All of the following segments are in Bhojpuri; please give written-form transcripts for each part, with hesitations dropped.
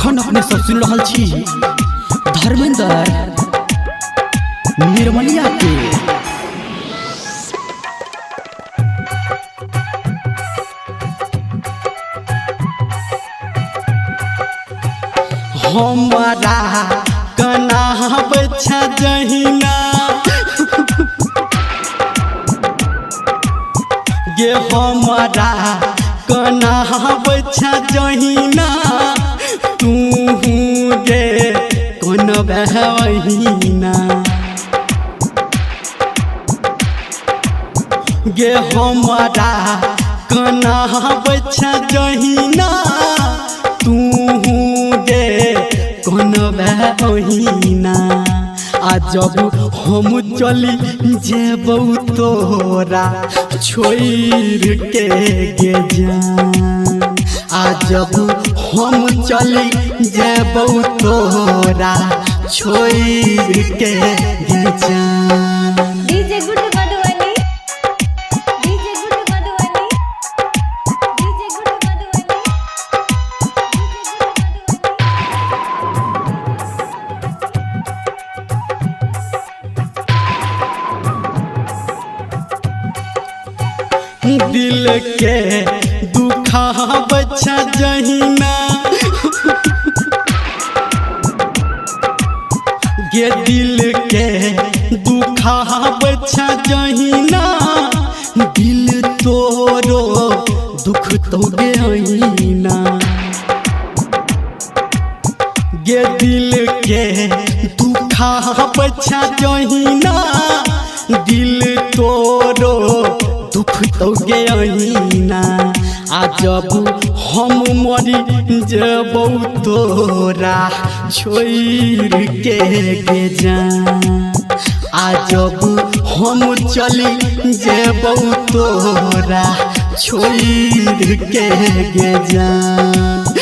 अखन अपने सब सुन रहल छी धर्मेंद्र निर्मलिया के। हमारा कना बच्चा जहिना गे हमारा कना बच्चा जहिना तू गे कौन बहना गे हमारा कना बच्चा जहिना तू गे कौन बहना। आ जब हम चली जेबौ तोरा छोड़ के गे जान। आ जब हम चली जेबौ तोरा छोड़ के गे जान। DJ good Madhubani, DJ good Madhubani, DJ good Madhubani, दिल के दुखा बच्चा जहिना गे दिल के दुखा बच्चा जहिना दिल तोरो दुख तो गेना गे दिल के दुखा बच्चा जहिना दिल तोरो दुख तो गेना। आ जब हम मरी जेबौ तोरा छोड़ के गे जान। आ जब हम चली जेबौ तोरा छोड़ के गे जान।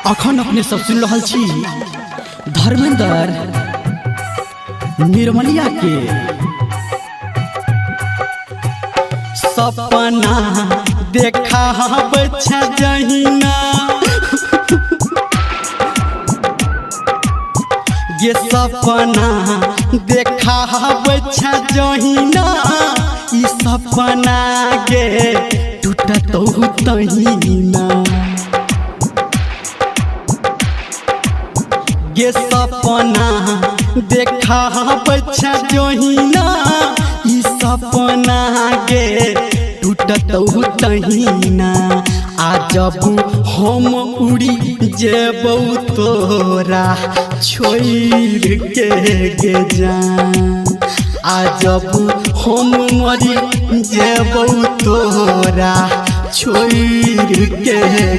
अखन अपने सब सुन रहल छी धर्मेंद्र निर्मलिया के। सपना देखा बच्चा जहिना ये सपना देखा बच्चा जहिना ई सपना गे टूटत तहिना ये सपना देखा बच्चा जहिना ई सपना गे टूटत तहिना। आ जब हम उड़ी जेबौ तोरा छोड़ के गे जान। आ जब हम मरी जेबौ तोरा छोड़ के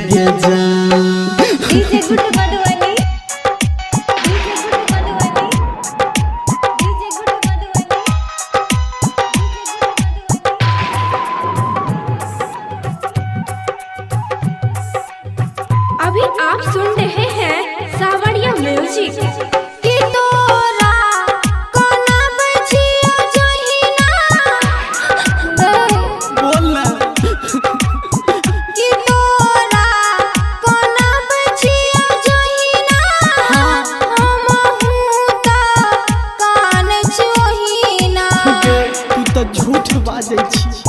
गे जान। DJ good Madhubani, DJ good Madhubani, DJ good Madhubani, अभी आप सुन रहे हैं सावरिया म्यूजिक। कि तोरा कोना बचिया जहिना बोलना कि तोरा कोना बचिया जहिना हम हुता कान जोहिना। तू तो झूठ बाजै छी।